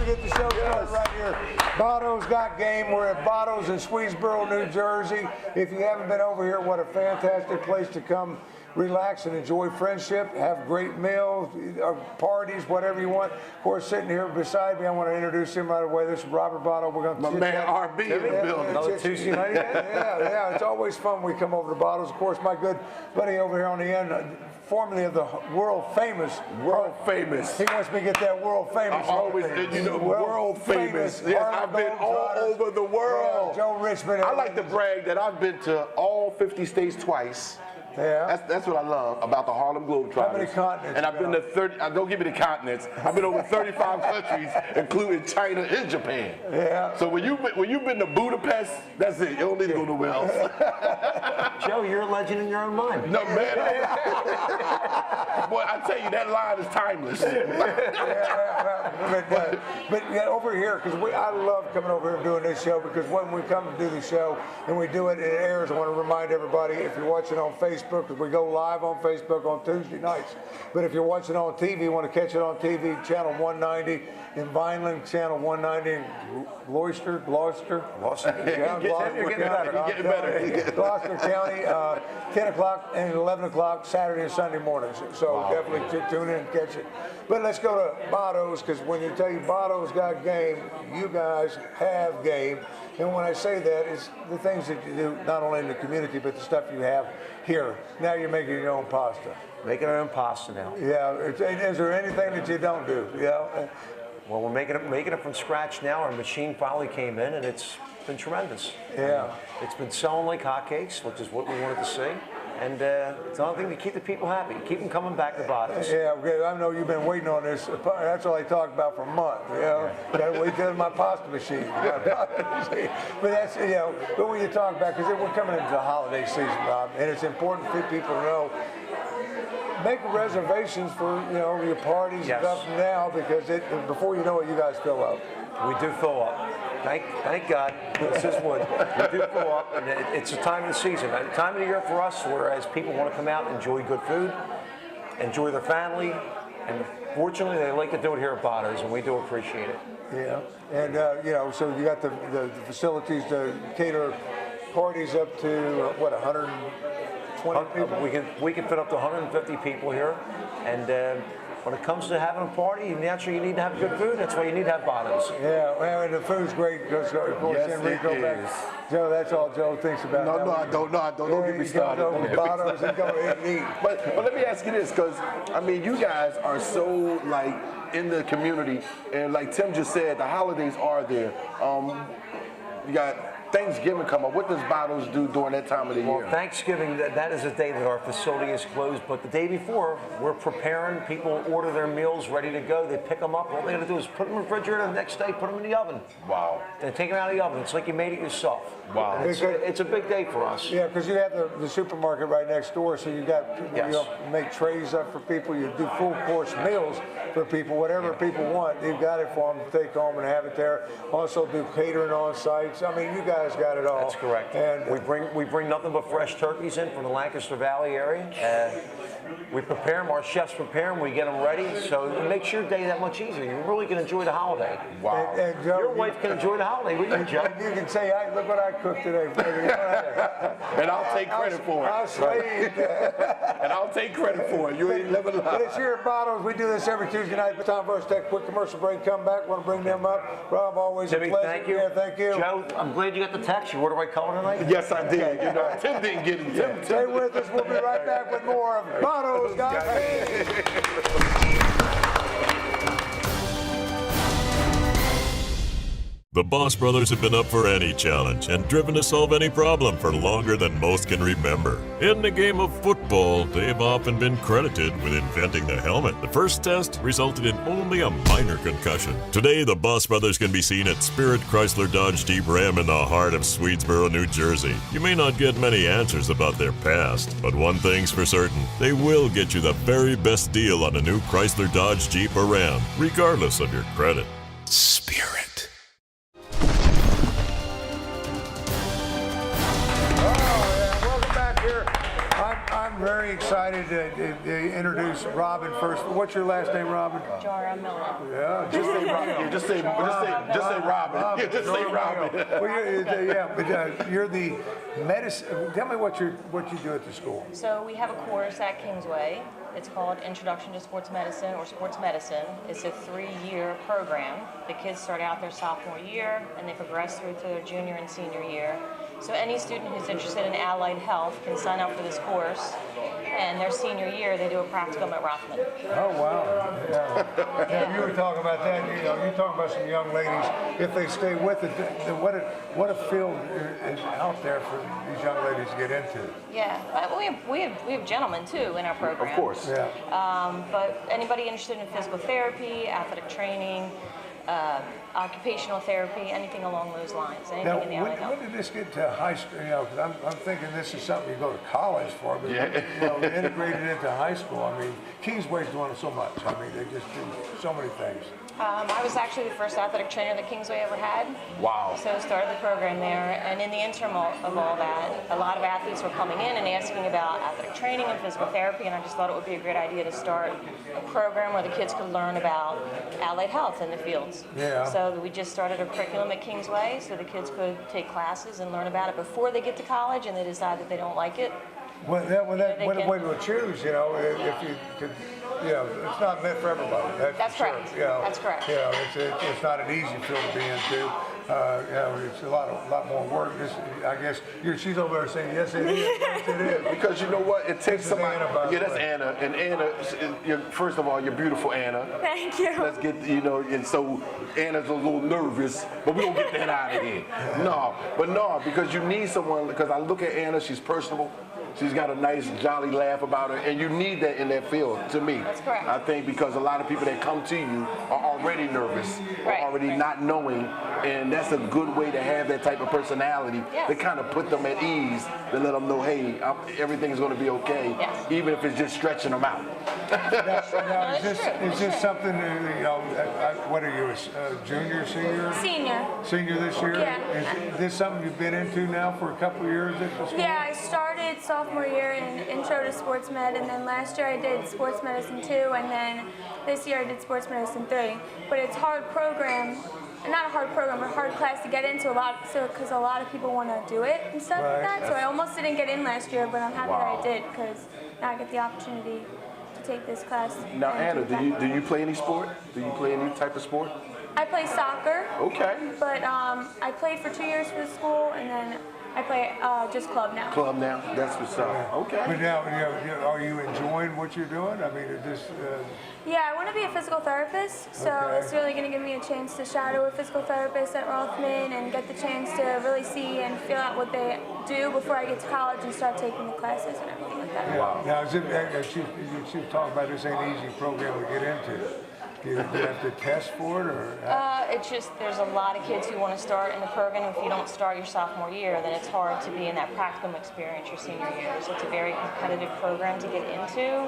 get the show started right here. Botto's got game. We're at Botto's in Swedesboro, New Jersey. If you haven't been over here, what a fantastic place to come relax and enjoy friendship, have great meals, parties, whatever you want. Of course, sitting here beside me, I want to introduce him right away. This is Robert Botto. We're going to my man RB in the building. Another Tuesday night again? Yeah. It's always fun when we come over to Botto's. Of course, my good buddy over here on the end, formerly of the world famous. He wants me to get that world famous. I always did, world famous. Yes, I've been all over the world. Yeah, Joe Richmond. I like to brag that I've been to all 50 states twice. Yeah. That's what I love about the Harlem Globetrotters. How many continents? And I've been to 30, don't give me the continents. I've been over 35 countries, including China and Japan. Yeah. So when you've been to Budapest, that's it. You don't need to go nowhere else. Joe, you're a legend in your own mind. No, man. Boy, I tell you, that line is timeless. But over here, because I love coming over here and doing this show, because when we come to do the show and we do it, it airs. I want to remind everybody, if you're watching on Facebook, because we go live on Facebook on Tuesday nights. But if you're watching on TV, you want to catch it on TV, channel 190 in Vineland, channel 190 in Gloucester. You're getting better. Gloucester County, 10 o'clock and 11 o'clock Saturday and Sunday mornings. So definitely tune in and catch it. But let's go to Botto's, because when you tell you Botto's got game, you guys have game. And when I say that, it's the things that you do, not only in the community, but the stuff you have here. Now you're making your own pasta. Making our own pasta now. Yeah. Is there anything that you don't do? Yeah. Well, we're making it from scratch now. Our machine finally came in, and it's been tremendous. Yeah. It's been selling like hotcakes, which is what we wanted to see. And it's another thing to keep the people happy, keep them coming back to Botto's. Yeah, I know you've been waiting on this. That's all I talked about for a month. Gotta wait till my pasta machine. But that's, but when you talk about, because we're coming into the holiday season, Bob, and it's important for people to know, make reservations for your parties and stuff now, because before you know it, you guys fill up. We do fill up. Thank God. This is wood. We do fill up, and it's a time of the season, a time of the year for us, whereas people want to come out and enjoy good food, enjoy their family, and fortunately, they like to do it here at Botto's, and we do appreciate it. Yeah, and so you got the facilities to cater parties up to 120 people. We can fit up to 150 people here, and when it comes to having a party, naturally you need to have good food. That's why you need to have Botto's. Yeah, well, and the food's great because, of course, Enrico back. Joe, that's all Joe thinks about. No, I don't. Don't get me started. Botto's and go eat and eat. But let me ask you this, because I mean, you guys are so in the community, and like Tim just said, the holidays are there. You got Thanksgiving come up. What does Botto's do during that time of the year? Well, Thanksgiving, that is the day that our facility is closed, but the day before, we're preparing. People order their meals ready to go. They pick them up. All they got to do is put them in the refrigerator the next day, put them in the oven. Wow. And take them out of the oven. It's like you made it yourself. Wow. It's a big day for us. Yeah, because you have the supermarket right next door, so you got you make trays up for people. You do full course meals for people, whatever people want. You've got it for them to take home and have it there. Also do catering on sites. I mean, you guys got it all. That's correct. And we bring nothing but fresh turkeys in from the Lancaster Valley area. We prepare them. Our chefs prepare them. We get them ready. So it makes your day that much easier. You really can enjoy the holiday. Wow. And Joe, your wife can enjoy the holiday with you, Joe. You can say, hey, look what I cooked today. And I'll take credit for it. I'll slave that. And I'll take credit for it. You ain't living life. But it's here at Botto's. We do this every Tuesday night. Time for us to take a quick commercial break. Come back. Want to bring them up. Rob, always Timmy, a pleasure. thank you. Yeah, thank you. Joe, I'm glad you got the text. You ordered right color tonight? Yes, I did. Tim didn't get it yet. Stay with us. We'll be right back with more of Botto's Got Game. The Boss Brothers have been up for any challenge and driven to solve any problem for longer than most can remember. In the game of football, they've often been credited with inventing the helmet. The first test resulted in only a minor concussion. Today, the Boss Brothers can be seen at Spirit Chrysler Dodge Jeep Ram in the heart of Swedesboro, New Jersey. You may not get many answers about their past, but one thing's for certain, they will get you the very best deal on a new Chrysler Dodge Jeep or Ram, regardless of your credit. Spirit. Very excited to introduce Robin first. What's your last name, Robin? Jara Miller. Yeah, Just say Robin. Just say Robin. Just say Robin. Well, but you're the medicine. Tell me what you do at the school. So we have a course at Kingsway. It's called Introduction to Sports Medicine or Sports Medicine. It's a 3-year program. The kids start out their sophomore year and they progress through to their junior and senior year. So any student who's interested in allied health can sign up for this course. And their senior year, they do a practicum at Rothman. Oh, wow. Yeah. You were talking about that. You're talking about some young ladies. If they stay with it, what a field is out there for these young ladies to get into. Yeah, we have gentlemen too in our program. Of course. Yeah. But anybody interested in physical therapy, athletic training, occupational therapy, anything along those lines, anything Now, in the allied health. when did this get to high school? Because I'm thinking this is something you go to college for, but integrated into high school. I mean, Kingsway's doing so much. I mean, they just do so many things. I was actually the first athletic trainer that Kingsway ever had. Wow. So I started the program there, and in the interim of all that, a lot of athletes were coming in and asking about athletic training and physical therapy, and I just thought it would be a great idea to start a program where the kids could learn about allied health in the fields. Yeah. So we just started a curriculum at Kingsway so the kids could take classes and learn about it before they get to college and they decide that they don't like it. What way to choose, if you could, it's not meant for everybody. That's for correct. Sure. That's correct. It's not an easy field to be into. It's a lot more work. I guess she's over there saying, yes, it is. Yes, it is. Because you know what? It takes This is somebody. Anna, by the Yeah, that's way. Anna. And Anna, first of all, you're beautiful, Anna. Thank you. Let's get, and so Anna's a little nervous, but we're going to get that out of here. No, because you need someone, because I look at Anna, she's personable. She's got a nice, jolly laugh about her, and you need that in that field, to me. That's correct. I think because a lot of people that come to you are already nervous, Right, are already right. not knowing, and that's a good way to have that type of personality Yes. to kind of put them at ease, to let them know, hey, everything's going to be okay, Yes. even if it's just stretching them out. Now, is that's true. this something, what are you, a junior, senior? Senior this year? Yeah. Is this something you've been into now for a couple of years at the school? Yeah, I started sophomore year in Intro to Sports Med, and then last year I did Sports Medicine 2, and then this year I did Sports Medicine 3. But it's a hard program, not a hard program, but a hard class to get into because a lot of people want to do it and stuff Right. like that. So I almost didn't get in last year, but I'm happy Wow. that I did because now I get the opportunity to take this class. Now, and Anna, do you play any sport? Do you play any type of sport? I play soccer, Okay. but I played for 2 years for the school, and then I play just club now. Club now? That's what's up. Okay. But now, are you enjoying what you're doing? I mean, is this, Yeah, I want to be a physical therapist, so Okay. it's really going to give me a chance to shadow a physical therapist at Rothman and get the chance to really see and feel out what they do before I get to college and start taking the classes and everything like that. Wow. now, you talk about this ain't an easy program to get into. Do you have to test for it, or? It's just there's a lot of kids who want to start in the program. If you don't start your sophomore year, then it's hard to be in that practicum experience your senior year. So it's a very competitive program to get into.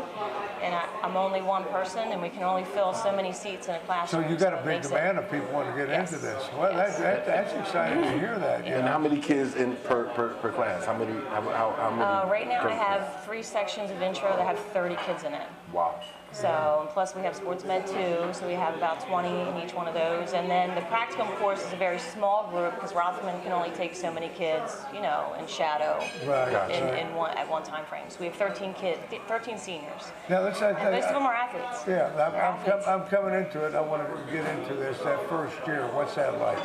And I'm only one person, and we can only fill so many seats in a So classroom. you got a it big makes it- demand of people wanting to get Yes. into this. Well, Yes. that's exciting to hear that. And how many kids in per class? How many? How many? Right now, per- I have 3 sections of intro that have 30 kids in it. Wow. So, plus we have Sports Med 2, so we have about 20 in each one of those. And then the practicum course is a very small group because Rothman can only take so many kids, and shadow Right. Gotcha. at one time frame. So we have 13 kids, 13 seniors. Now, let's And most of them are athletes. Yeah, They're athletes. I'm coming into it. I want to get into this. That first year, what's that like?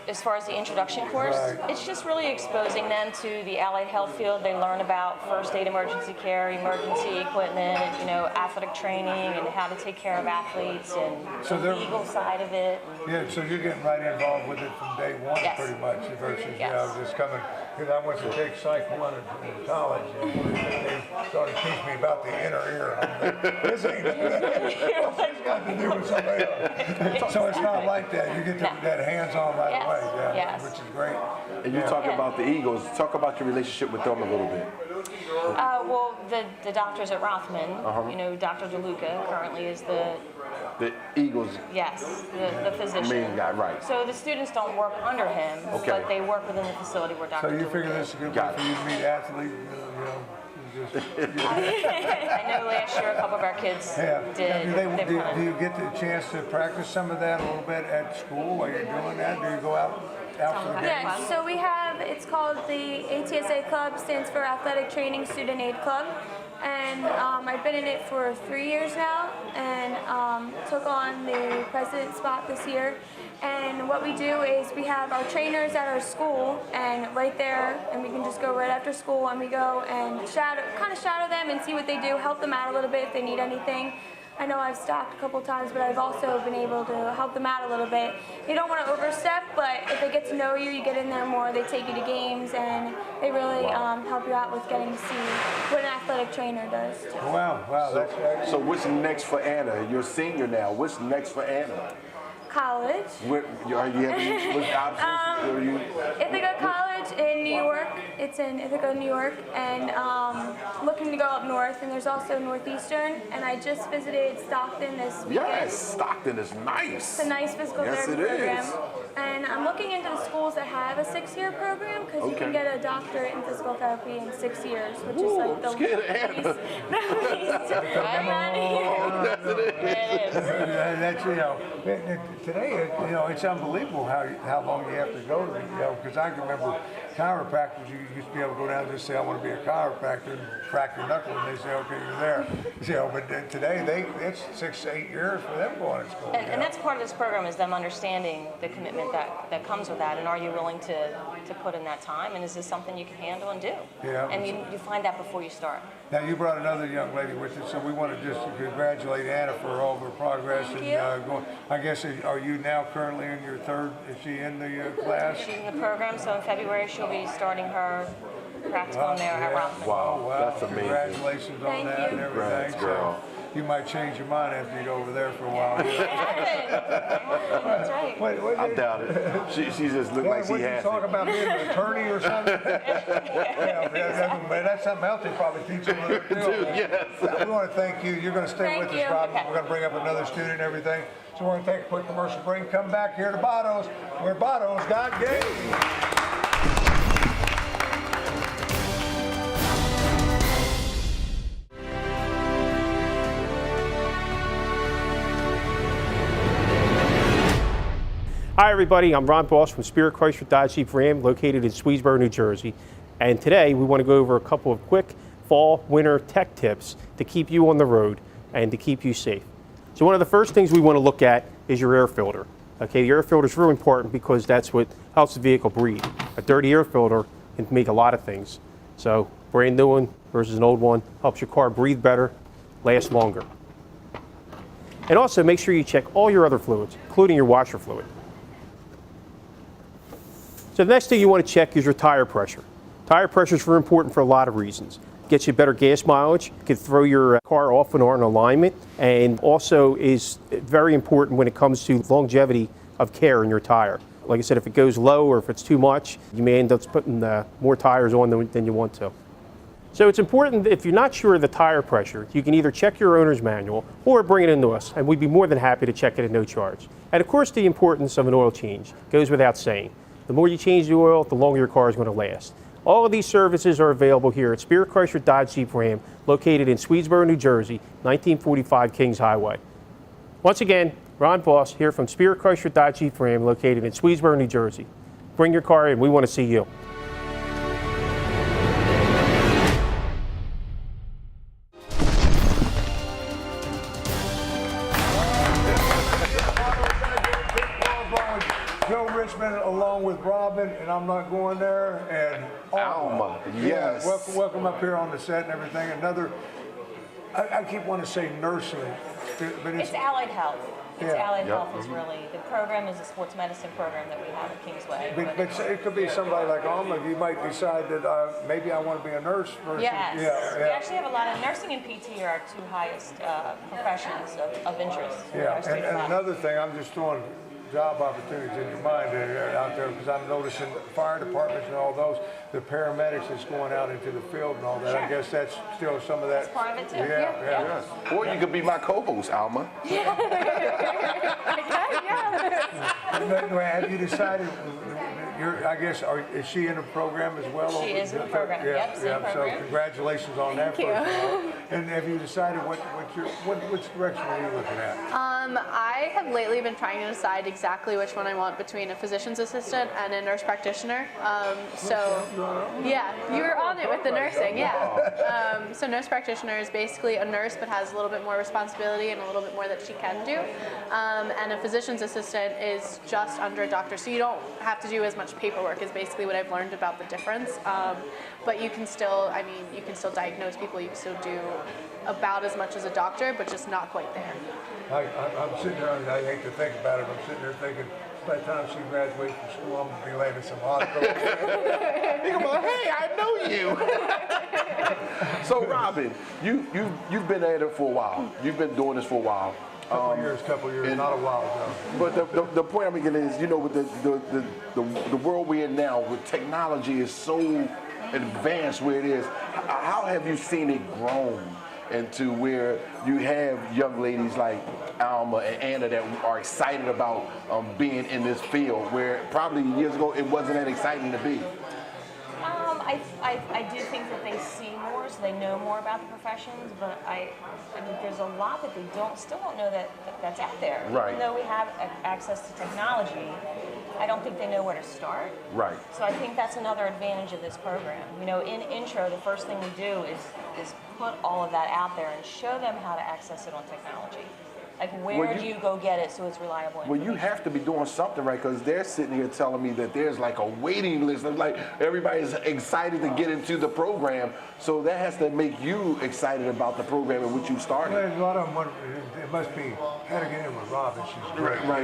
As far as the introduction course, Right. it's just really exposing them to the allied health field. They learn about first aid emergency care, emergency equipment, athletic training and how to take care of athletes and So the they're- legal side of it. Yeah, so you're getting right involved with it from day one, Yes. pretty much, versus Yes. just coming. Because I went to take Psych 1 in college, and they started teaching me about the inner ear. I'm like, this ain't what's this got to do with somebody else? So it's not like that. You get that hands-on right Yes. away, Yes. which is great. And you talk about the Eagles. Talk about your relationship with them a little bit. Well, the doctors at Rothman, Dr. DeLuca currently is the Eagles physician. main guy, right? So the students don't work under him, Okay. but they work within the facility where So Dr. you DeLuca figure is. this is a good way Got for it. you to meet athletes, just? I know last year a couple of our kids Yeah. did. Do you get the chance to practice some of that a little bit at school while you're doing that? Do you go out for the game? Yeah, so we have, it's called the ATSA Club, stands for Athletic Training Student Aid Club. And I've been in it for 3 years now, and took on the president spot this year. And what we do is we have our trainers at our school, and right there, and we can just go right after school, and we go and kind of shadow them and see what they do, help them out a little bit if they need anything. I know I've stopped a couple times, but I've also been able to help them out a little bit. You don't want to overstep, but if they get to know you, you get in there more, they take you to games, and they really help you out with getting to see what an athletic trainer does. Too. Wow, that's So what's next for Anna? You're a senior now. What's next for Anna? College. What options? Are you? Ithaca College in New York. It's in Ithaca, New York, and looking to go up north. And there's also Northeastern. And I just visited Stockton this weekend. Yes, Stockton is nice. It's a nice physical Yes, therapy it program. is. And I'm looking into the schools that have a 6-year program because you can get a doctorate in physical therapy in 6 years, which is like the scared of Anna. least amount of years. It is. That's today. It's unbelievable how long you have to go to. Because I can remember chiropractors. You used to be able to go down and just say, "I want to be a chiropractor," and crack your knuckle, and they say, "Okay, you're there." But today it's 6 to 8 years for them going to school. And that's part of this program is them understanding the commitment that comes with that, and are you willing to put in that time, and is this something you can handle and do? Yeah. And you find that before you start. Now you brought another young lady with you, so we want to just congratulate Anna for all of her progress. Thank and you. I guess are you now currently in your third? Is she in the class? She's in the program, so in February she'll be starting her practical in there at Rothman. Wow, that's amazing. Congratulations on Thank that you. and everything. Congrats, girl. So you might change your mind after you go over there for a while. That's right. I doubt it. She just looked like she What you has talk it. about being an attorney or something? That's something else they probably teach them over there too. Yes. We want to thank you. You're going to stay Thank with you. us, Robin. Okay. We're going to bring up another student and everything. So we're going to take a quick commercial break. Come back here to Botto's, where Botto's got game. Hi everybody, I'm Ron Boss from Spirit Chrysler Dodge Jeep Ram located in Swedesboro, New Jersey. And today we want to go over a couple of quick fall, winter tech tips to keep you on the road and to keep you safe. So one of the first things we want to look at is your air filter. Okay, the air filter is really important because that's what helps the vehicle breathe. A dirty air filter can make a lot of things. So brand new one versus an old one helps your car breathe better, last longer. And also make sure you check all your other fluids, including your washer fluid. So the next thing you want to check is your tire pressure. Tire pressure is very important for a lot of reasons. Gets you better gas mileage, can throw your car off and on alignment, and also is very important when it comes to longevity of care in your tire. Like I said, if it goes low or if it's too much, you may end up putting more tires on than you want to. So it's important that if you're not sure of the tire pressure, you can either check your owner's manual or bring it into us, and we'd be more than happy to check it at no charge. And of course, the importance of an oil change goes without saying. The more you change the oil, the longer your car is going to last. All of these services are available here at Spirit Chrysler Dodge Jeep Ram, located in Swedesboro, New Jersey, 1945 Kings Highway. Once again, Ron Boss here from Spirit Chrysler Dodge Jeep Ram, located in Swedesboro, New Jersey. Bring your car in. We want to see you. Joe Richmond along with Robin, and I'm not going there, and Alma, yes. Welcome up here on the set and everything. I keep wanting to say nursing, but It's allied health. Allied Yeah. health is really, the program is a sports medicine program that we have at Kingsway. But it could be somebody like Alma. You might decide that maybe I want to be a nurse versus. Yes. Yeah. We actually have a lot of nursing and PT are our two highest professions of interest. in our Yeah, student and body. another thing, I'm just throwing job opportunities in your mind out there, because I'm noticing fire departments and all those, the paramedics that's going out into the field and all that. I Sure. guess that's still some of that. That's part of it too. Yeah. Yes. Or you could be my co-host, Alma. Have you decided I guess, is she in the program as well? She is in the program. Yep, same program. So congratulations on that. Thank you. First of all. And have you decided which direction are you looking at? I have lately been trying to decide exactly which one I want between a physician's assistant and a nurse practitioner. Yeah, you were on it with the nursing, yeah. So nurse practitioner is basically a nurse but has a little bit more responsibility and a little bit more that she can do. And a physician's assistant is just under a doctor, so you don't have to do as much paperwork is basically what I've learned about the difference. But you can still, you can still diagnose people, you can still do about as much as a doctor, but just not quite there. I'm sitting there, I hate to think about it, I'm sitting there thinking, by the time she graduates from school, I'm going to be laying in some hospital. Think about, hey, I know you. So, Robin, you've been at it for a while. You've been doing this for a while. Couple years, not a while ago. But the point I'm making is, with the world we're in now, with technology is so advanced where it is, how have you seen it grown into where you have young ladies like Alma and Anna that are excited about being in this field, where probably years ago it wasn't that exciting to be? I do think that they see more, so they know more about the professions, but I mean, there's a lot that they still don't know that's out there. Right. Even though we have access to technology, I don't think they know where to start. Right. So I think that's another advantage of this program. In intro, the first thing we do is put all of that out there and show them how to access it on technology. Like, where do you go get it so it's reliable? Well, you have to be doing something right, because they're sitting here telling me that there's like a waiting list. Like, everybody's excited to get into the program, so that has to make you excited about the program and what you started. Well, a lot of them, it must be, how to get in with Robin, she's great. Right.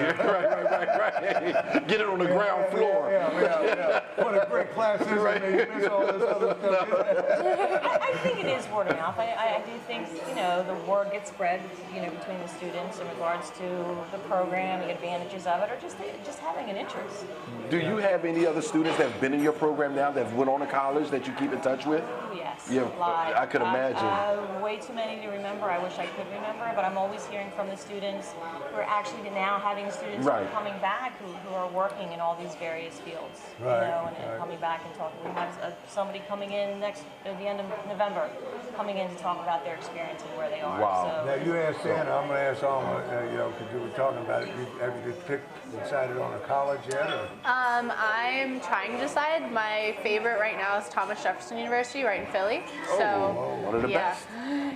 Get it on the ground floor. Yeah. What a great class is, and you miss all this other stuff. I think it is word of mouth. I do think, the word gets spread, between the students in regards to the program, the advantages of it, or just having an interest. Do you have any other students that have been in your program now that went on to college that you keep in touch with? Yes. Yeah, a lot. I could imagine. Way too many to remember. I wish I could remember, but I'm always hearing from the students who are actually now having students who are coming back who are working in all these various fields. And coming back and talking. We have somebody coming in at the end of November, coming in to talk about their experience and where they are. Wow. So, Now, you asked Anna, I'm going to ask Alma, because you were talking about it. Have you decided on a college yet? Or? I'm trying to decide. My favorite right now is Thomas Jefferson University, right in Philly. One of the best.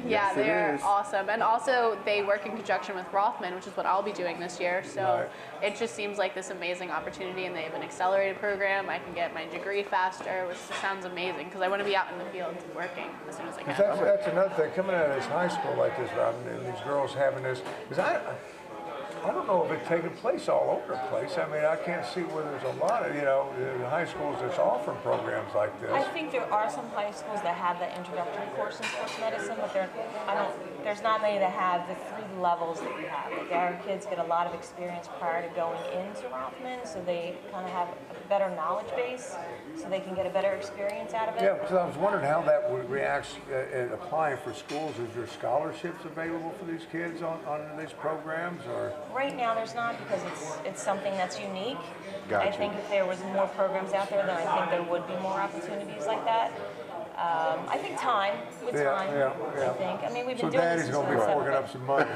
Yeah, Yes, it they're is. awesome. And also, they work in conjunction with Rothman, which is what I'll be doing this year. So it just seems like this amazing opportunity, and they have an accelerated program. I can get my degree faster, which sounds amazing, because I want to be out in the field working as soon as I can. That's another thing, coming out of this high school like this, Robin, and these girls having this, because I don't know if it's taking place all over the place. I mean, I can't see where there's a lot of, high schools that's offering programs like this. I think there are some high schools that have that introductory course in sports medicine, but there's not many that have the 3 levels that we have. Like, our kids get a lot of experience prior to going into Rothman, so they kind of have a better knowledge base, so they can get a better experience out of it. Yeah, because I was wondering how that would react in applying for schools. Is there scholarships available for these kids on these programs, or? Right now, there's not, because it's something that's unique. Gotcha. I think if there was more programs out there, then I think there would be more opportunities like that. I think time. I think. I mean, we've been So doing Daddy's this going to be forking up some money.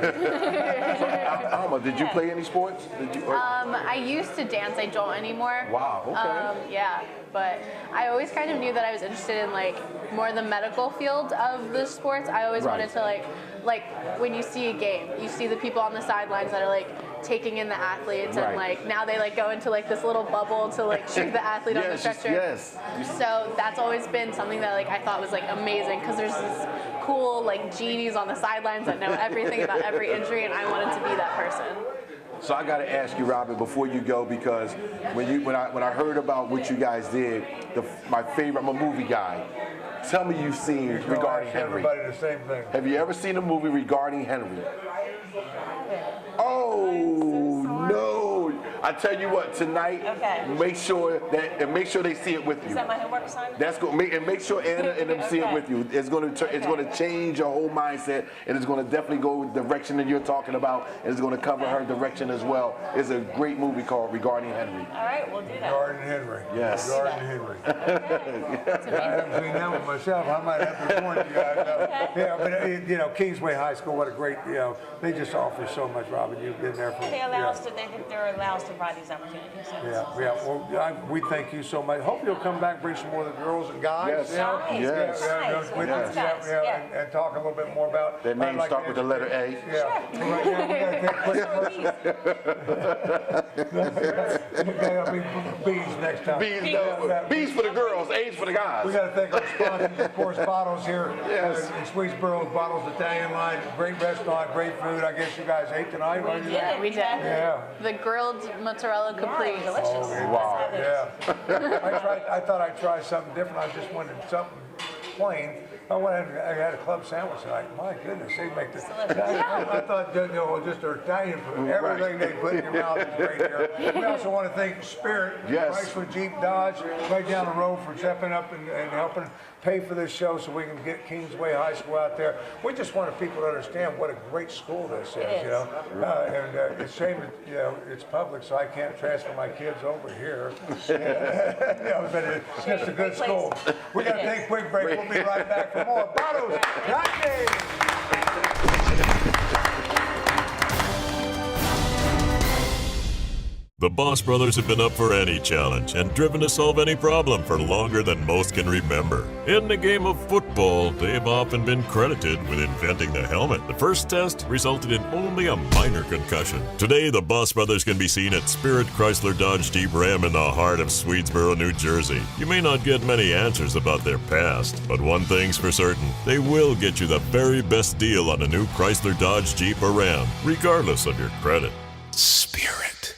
Alma, did you play any sports? I used to dance. I don't anymore. Wow, okay. Yeah, but I always kind of knew that I was interested in more the medical field of the sports. I always wanted to like when you see a game, you see the people on the sidelines that are taking in the athletes, and now they go into this little bubble to shoot the athlete on the stretcher. Yes. So that's always been something that I thought was amazing, because there's these cool genies on the sidelines that know everything about every injury, and I wanted to be that person. So I got to ask you, Robin, before you go, because when I heard about what you guys did, my favorite, I'm a movie guy. Tell me you've seen regarding Henry. Everybody the same thing. Have you ever seen a movie regarding Henry? Oh, no. I tell you what, tonight, Okay. make sure they see it with you. Is that my homework assignment? That's good. Make sure Anna and them see it Okay. with you. It's going to change your whole mindset, and it's going to definitely go the direction that you're talking about, and it's going to cover her direction as well. It's a great movie called Regarding Henry. All right, we'll do that. Garden Henry. Yes. Garden Henry. Okay. I haven't seen that one myself. I might have to warn you guys. Yeah, but you know, Kingsway High School, what a great, you know, they just offer so much, Robin. You've been there for. They allow us to. They're allowed us to provide these opportunities. So Yeah. Well, we thank you so much. Hope you'll come back, bring some more of the girls and guys. Yes. You know? Nice. Yes. Nice. With Lots of guys. Yeah. and talk a little bit more about. Their names I'd like start to with the letter A. Yeah. Right now, we gotta take a quick commercial. Bees next time. B's for the girls, A's for the guys. We got to thank our sponsors, of course, Botto's here Yes. in Swedesboro. Botto's Italian line, great restaurant, great food. I guess you guys ate tonight. We did. We did. Yeah. The grilled mozzarella complete. Delicious. Wow. Yeah. I thought I'd try something different. I just wanted something plain. I had a club sandwich tonight. My goodness, they make this. I thought, you know, just their Italian food. Everything they put in your mouth is great here. We also want to thank Spirit, Yes. Chrysler, Jeep, Dodge, right down the road for stepping up and helping pay for this show so we can get Kingsway High School out there. We just wanted people to understand what a great school this is, you know. It's a shame that, you know, it's public, so I can't transfer my kids over here. You know, but it's just a good school. We're going to take a quick break. We'll be right back for more Botto's Got Game. The Boss Brothers have been up for any challenge and driven to solve any problem for longer than most can remember. In the game of football, they've often been credited with inventing the helmet. The first test resulted in only a minor concussion. Today, the Boss Brothers can be seen at Spirit Chrysler Dodge Jeep Ram in the heart of Swedesboro, New Jersey. You may not get many answers about their past, but one thing's for certain, they will get you the very best deal on a new Chrysler Dodge Jeep or Ram, regardless of your credit. Spirit.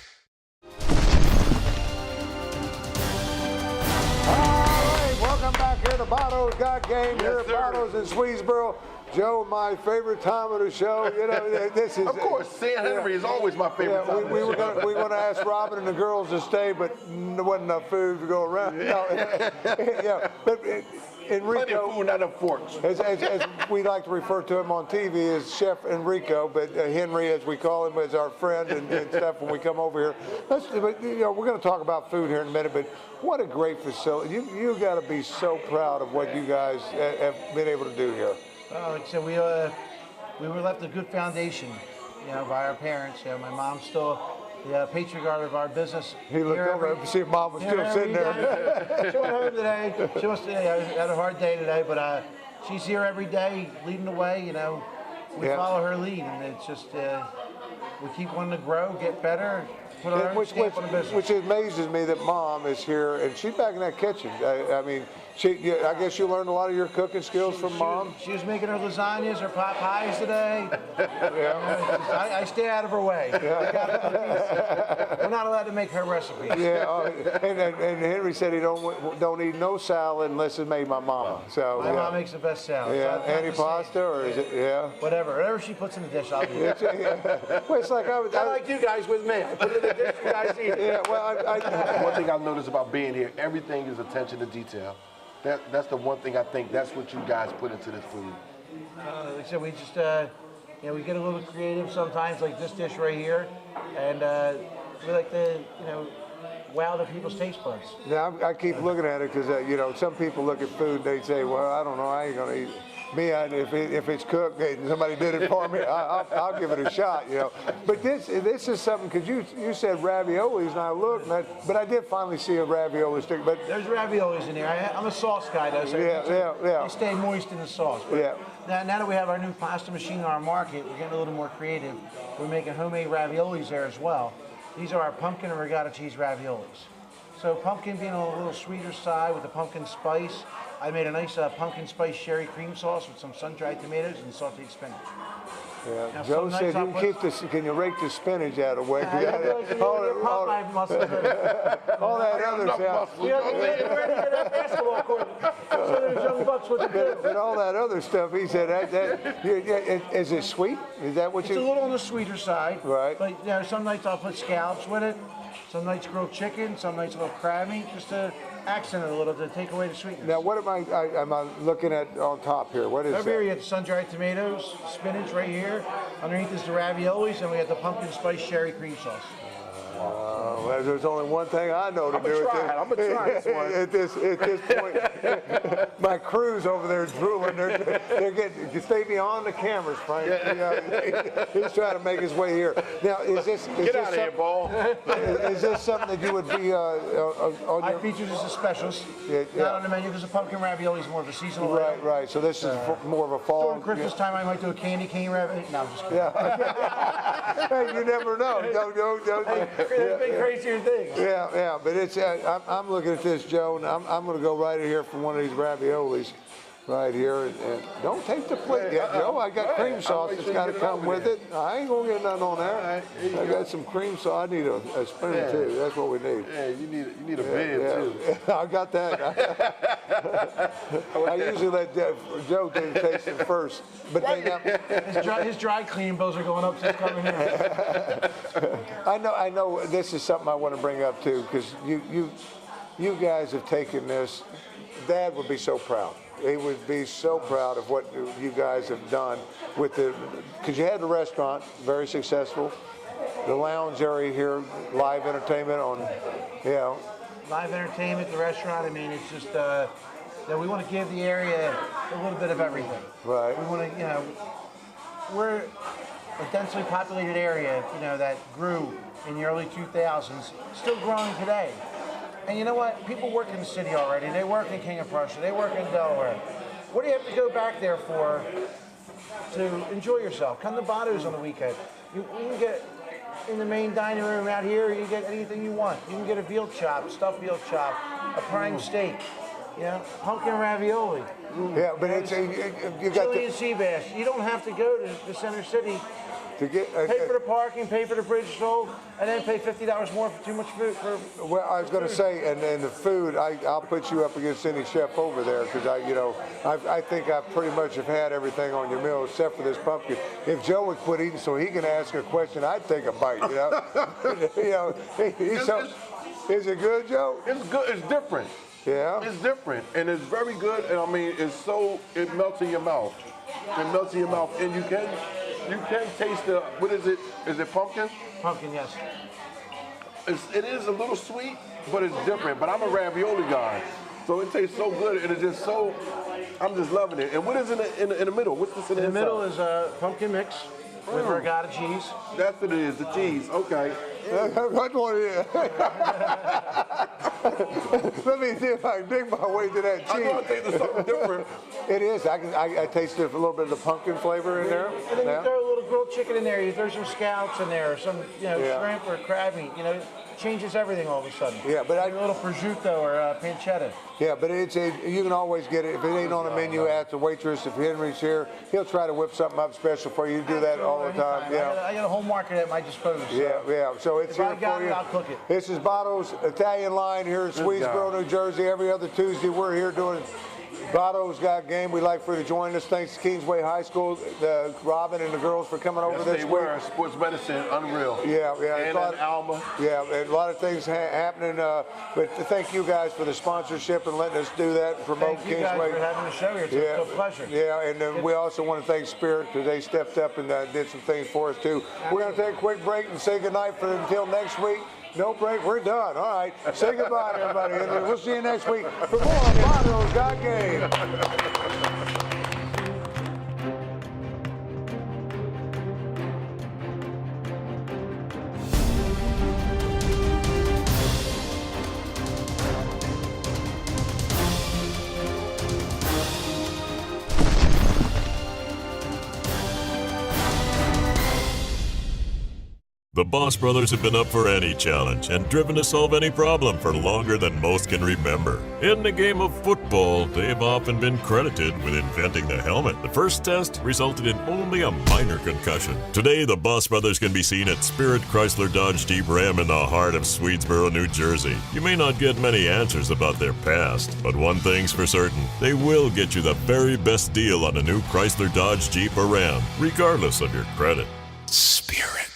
Welcome back here to Botto's Got Game. Here at sir. Botto's in Swedesboro. Joe, my favorite time of the show. You know, this is. Of course, St. Henry is always my favorite time. We were going to ask Robin and the girls to stay, but there wasn't enough food to go around. No, yeah, but Enrico. Plenty of food, not enough forks. As we like to refer to him on TV as Chef Enrico, but Henry, as we call him, is our friend and stuff when we come over here. But you know, we're going to talk about food here in a minute, but what a great facility. You got to be so proud of what you guys have been able to do here. Like I said, we were left a good foundation, you know, by our parents. You know, my mom's still the patriarch of our business. He looked over to see if Mom was still sitting there. She went home today. She must have had a hard day today, but she's here every day, leading the way. You know, we follow her lead, and it's just we keep wanting to grow, get better, put our own stamp on the business. Which amazes me that Mom is here and she's back in that kitchen. I mean, I guess you learned a lot of your cooking skills from Mom. She was making her lasagnas, her pot pies today. I stay out of her way. We're not allowed to make her recipes. Yeah, and Henry said he don't eat no salad unless it's made by Mama. So my mom makes the best salad. Yeah, So antipasta or is it whatever she puts in the dish, I'll eat it. Well, it's like I like you guys with me. I put it in the dish, you guys eat it. Yeah, well, One thing I've noticed about being here, everything is attention to detail. That's the one thing I think that's what you guys put into this food. Like I said, we just, you know, we get a little creative sometimes, like this dish right here, and we like to, you know, wow the people's taste buds. now I keep looking at it because you know, some people look at food, they say, well, I don't know, I ain't gonna eat it. Me, if it's cooked and somebody did it for me, I'll give it a shot, you know. But this is something, because you said raviolis, and I looked, but I did finally see a ravioli stick. But there's raviolis in here. I'm a sauce guy, though, so yeah. they stay moist in the sauce. But now that we have our new pasta machine on our market, we're getting a little more creative. We're making homemade raviolis there as well. These are our pumpkin and regatta cheese raviolis. So pumpkin being on a little sweeter side with the pumpkin spice. I made a nice pumpkin spice sherry cream sauce with some sun-dried tomatoes and sauteed spinach. Yeah. Now, Joe some said nights I'll you put- can keep this. Can you rake the spinach out of the way? I feel like you know, your Popeye muscle. All that other stuff. You know, we're ready for that basketball court. So there's young bucks what to do. And all that other stuff, he said, is it sweet? Is that what It's a you? little on the sweeter side. Right. But you know, some nights I'll put scallops with it. Some nights grilled chicken. Some nights a little crab meat, just to accent it a little to take away the sweetness. Now, what am I looking at on top here? What is Over here that? you have the sun-dried tomatoes, spinach right here. Underneath is the raviolis, and we have the pumpkin spice sherry cream sauce. Well, there's only one thing I know to do with this. I'm gonna try this one. At this point, my crew's over there drooling. They're getting stay beyond the cameras, Frank. He's trying to make his way here. Now, is this Get out of here, ball. Is this something that you would be on I your? feature as a specialist, Yeah. not on the menu because the pumpkin ravioli is more of a seasonal Right, item. right. So this is more of a fall. During Christmas time, I might do a candy cane ravioli. No, I'm just kidding. Yeah. Hey, you never know. Don't. There's been crazier things. Yeah, but it's. I'm looking at this, Joe, and I'm going to go right in here for one of these raviolis, right here, and don't take the plate yet, Joe. I got cream sauce that's got to come with it. I ain't gonna get nothing on there. I got some cream sauce. I need a spoon too. That's what we need. Yeah, you need a bib too. I got that. I usually let Joe do the tasting first, but they got. His dry cleaning bills are going up since coming here. I know. This is something I want to bring up too, because you guys have taken this. Dad would be so proud. He would be so proud of what you guys have done with because you had the restaurant, very successful. The lounge area here, live entertainment on, Live entertainment, the restaurant. I mean, it's just that we want to give the area a little bit of everything. Right. We want to, we're a densely populated area, that grew in the early 2000s, still growing today. And you know what? People work in the city already. They work in King of Prussia. They work in Delaware. What do you have to go back there for to enjoy yourself? Come to Botto's on the weekend. You can get in the main dining room out here. You get anything you want. You can get a veal chop, stuffed veal chop, a prime steak, pumpkin ravioli. Yeah, but it's you got Chili and sea bass. You don't have to go to the center city. to get. Pay for the parking, pay for the bridge toll, and then pay $50 more for too much food. Well, I was going to say, and the food, I'll put you up against any chef over there because I think I pretty much have had everything on your meal except for this pumpkin. If Joe would quit eating so he can ask a question, I'd take a bite. Is it good, Joe? It's good. It's different. Yeah. It's different, and it's very good. And I mean, it melts in your mouth. It melts in your mouth, and you can taste the. What is it? Is it pumpkin? Pumpkin, yes. It is a little sweet, but it's different. But I'm a ravioli guy, so it tastes so good, and it's just so. I'm just loving it. And what is in the middle? What's this in the In the inside? middle is a pumpkin mix with regatta cheese. That's what it is. The cheese. Okay. What one is? Let me see if I can dig my way to that I know it cheese. tastes something different. It is. I tasted a little bit of the pumpkin flavor in there. And then Yeah. you throw a little grilled chicken in there. You throw some scallops in there, or some Yeah. shrimp or crab meat. Changes everything all of a sudden. Yeah, but a little prosciutto or pancetta. Yeah, but you can always get it. If it ain't on the menu, ask the waitress. If Henry's here, he'll try to whip something up special for you. You do that all the time. Anytime. Yeah. I got a whole market at my disposal. So Yeah. So it's If here I got for it, you. I'll cook it. This is Botto's Italian Line here in Swedesboro, New Jersey. Every other Tuesday, we're here doing Botto's got game. We'd like for you to join us. Thanks to Kingsway High School, Robin and the girls for coming over Yes, this they week. were. Sports medicine, unreal. Yeah. And in Alma. Yeah, and a lot of things happening. But thank you guys for the sponsorship and letting us do that and promote Thank you guys Kingsway. for having the show here. It's a pleasure. Yeah, and then we also want to thank Spirit because they stepped up and did some things for us too. We're going to take a quick break and say goodnight until next week. No break, we're done. All right, say goodbye, everybody, and we'll see you next week for more on Botto's Got Game. The Boss Brothers have been up for any challenge and driven to solve any problem for longer than most can remember. In the game of football, they've often been credited with inventing the helmet. The first test resulted in only a minor concussion. Today, the Boss Brothers can be seen at Spirit Chrysler Dodge Jeep Ram in the heart of Swedesboro, New Jersey. You may not get many answers about their past, but one thing's for certain, they will get you the very best deal on a new Chrysler Dodge Jeep or Ram, regardless of your credit. Spirit.